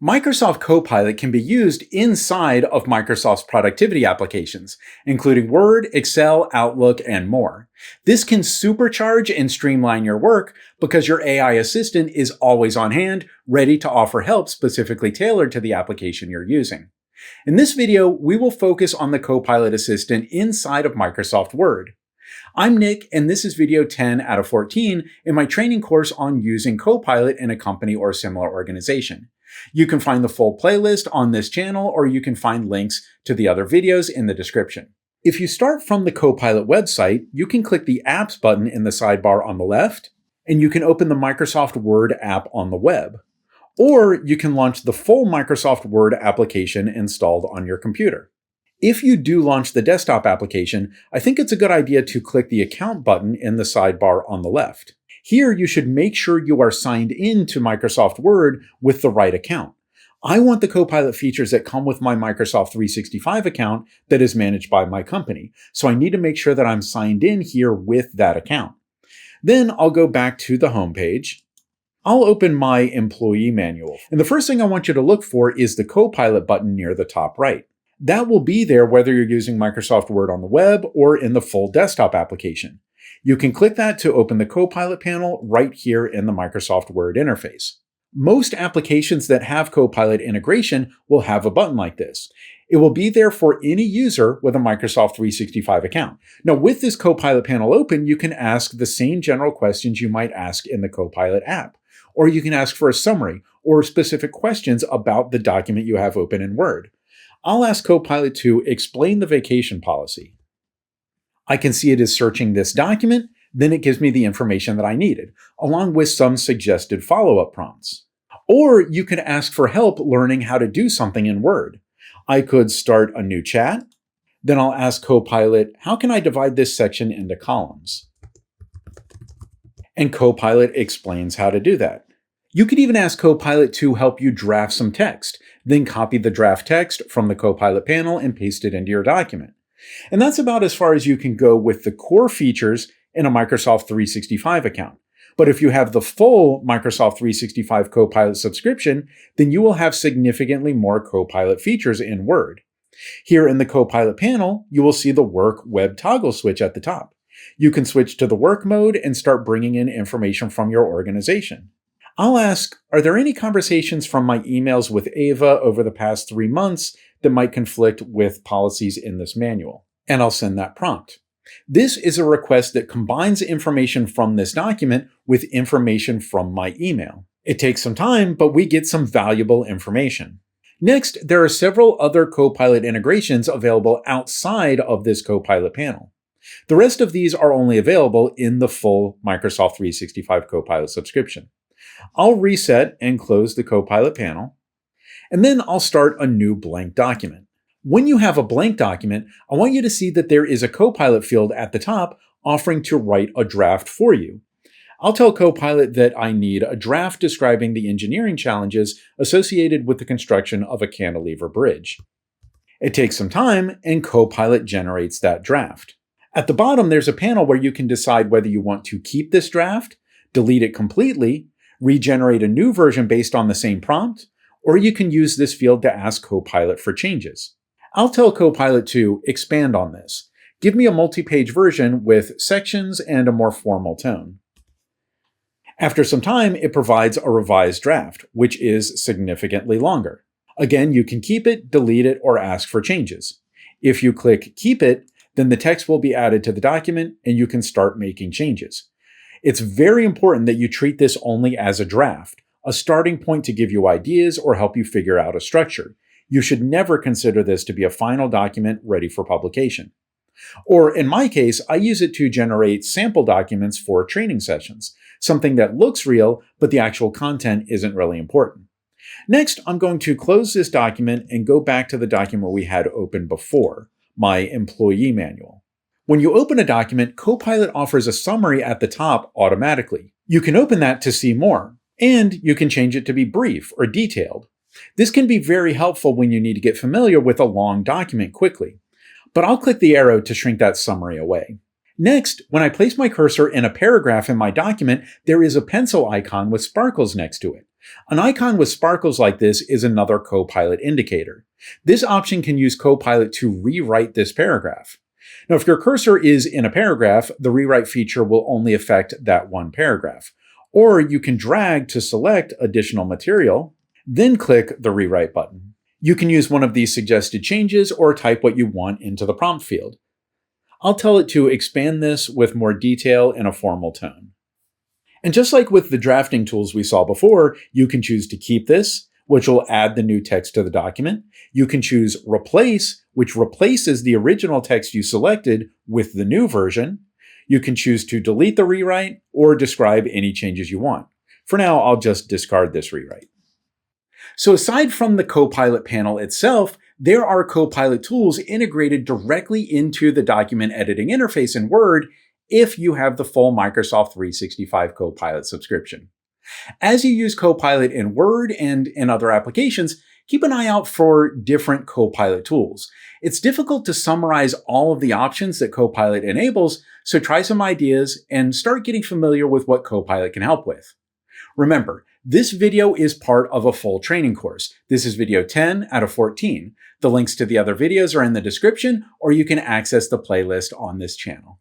Microsoft Copilot can be used inside of Microsoft's productivity applications, including Word, Excel, Outlook, and more. This can supercharge and streamline your work because your AI assistant is always on hand, ready to offer help specifically tailored to the application you're using. In this video, we will focus on the Copilot assistant inside of Microsoft Word. I'm Nick, and this is video 10 out of 14 in my training course on using Copilot in a company or similar organization. You can find the full playlist on this channel, or you can find links to the other videos in the description. If you start from the Copilot website, you can click the Apps button in the sidebar on the left, and you can open the Microsoft Word app on the web. Or you can launch the full Microsoft Word application installed on your computer. If you do launch the desktop application, I think it's a good idea to click the Account button in the sidebar on the left. Here, you should make sure you are signed in to Microsoft Word with the right account. I want the Copilot features that come with my Microsoft 365 account that is managed by my company, so I need to make sure that I'm signed in here with that account. Then I'll go back to the home page. I'll open my employee manual, and the first thing I want you to look for is the Copilot button near the top right. That will be there whether you're using Microsoft Word on the web or in the full desktop application. You can click that to open the Copilot panel right here in the Microsoft Word interface. Most applications that have Copilot integration will have a button like this. It will be there for any user with a Microsoft 365 account. Now, with this Copilot panel open, you can ask the same general questions you might ask in the Copilot app, or you can ask for a summary or specific questions about the document you have open in Word. I'll ask Copilot to explain the vacation policy. I can see it is searching this document, then it gives me the information that I needed, along with some suggested follow-up prompts. Or you could ask for help learning how to do something in Word. I could start a new chat, then I'll ask Copilot, how can I divide this section into columns? And Copilot explains how to do that. You could even ask Copilot to help you draft some text, then copy the draft text from the Copilot panel and paste it into your document. And that's about as far as you can go with the core features in a Microsoft 365 account. But if you have the full Microsoft 365 Copilot subscription, then you will have significantly more Copilot features in Word. Here in the Copilot panel, you will see the Work Web toggle switch at the top. You can switch to the work mode and start bringing in information from your organization. I'll ask, are there any conversations from my emails with Ava over the past 3 months that might conflict with policies in this manual? And I'll send that prompt. This is a request that combines information from this document with information from my email. It takes some time, but we get some valuable information. Next, there are several other Copilot integrations available outside of this Copilot panel. The rest of these are only available in the full Microsoft 365 Copilot subscription. I'll reset and close the Copilot panel, and then I'll start a new blank document. When you have a blank document, I want you to see that there is a Copilot field at the top offering to write a draft for you. I'll tell Copilot that I need a draft describing the engineering challenges associated with the construction of a cantilever bridge. It takes some time, and Copilot generates that draft. At the bottom, there's a panel where you can decide whether you want to keep this draft, delete it completely, regenerate a new version based on the same prompt, or you can use this field to ask Copilot for changes. I'll tell Copilot to expand on this. Give me a multi-page version with sections and a more formal tone. After some time, it provides a revised draft, which is significantly longer. Again, you can keep it, delete it, or ask for changes. If you click Keep It, then the text will be added to the document and you can start making changes. It's very important that you treat this only as a draft, a starting point to give you ideas or help you figure out a structure. You should never consider this to be a final document ready for publication. Or in my case, I use it to generate sample documents for training sessions, something that looks real, but the actual content isn't really important. Next, I'm going to close this document and go back to the document we had open before, my employee manual. When you open a document, Copilot offers a summary at the top automatically. You can open that to see more, and you can change it to be brief or detailed. This can be very helpful when you need to get familiar with a long document quickly. But I'll click the arrow to shrink that summary away. Next, when I place my cursor in a paragraph in my document, there is a pencil icon with sparkles next to it. An icon with sparkles like this is another Copilot indicator. This option can use Copilot to rewrite this paragraph. Now, if your cursor is in a paragraph, the rewrite feature will only affect that one paragraph. Or you can drag to select additional material, then click the rewrite button. You can use one of these suggested changes or type what you want into the prompt field. I'll tell it to expand this with more detail in a formal tone. And just like with the drafting tools we saw before, you can choose to keep this, which will add the new text to the document. You can choose Replace, which replaces the original text you selected with the new version. You can choose to delete the rewrite or describe any changes you want. For now, I'll just discard this rewrite. So aside from the Copilot panel itself, there are Copilot tools integrated directly into the document editing interface in Word if you have the full Microsoft 365 Copilot subscription. As you use Copilot in Word and in other applications, keep an eye out for different Copilot tools. It's difficult to summarize all of the options that Copilot enables, so try some ideas and start getting familiar with what Copilot can help with. Remember, this video is part of a full training course. This is video 10 out of 14. The links to the other videos are in the description, or you can access the playlist on this channel.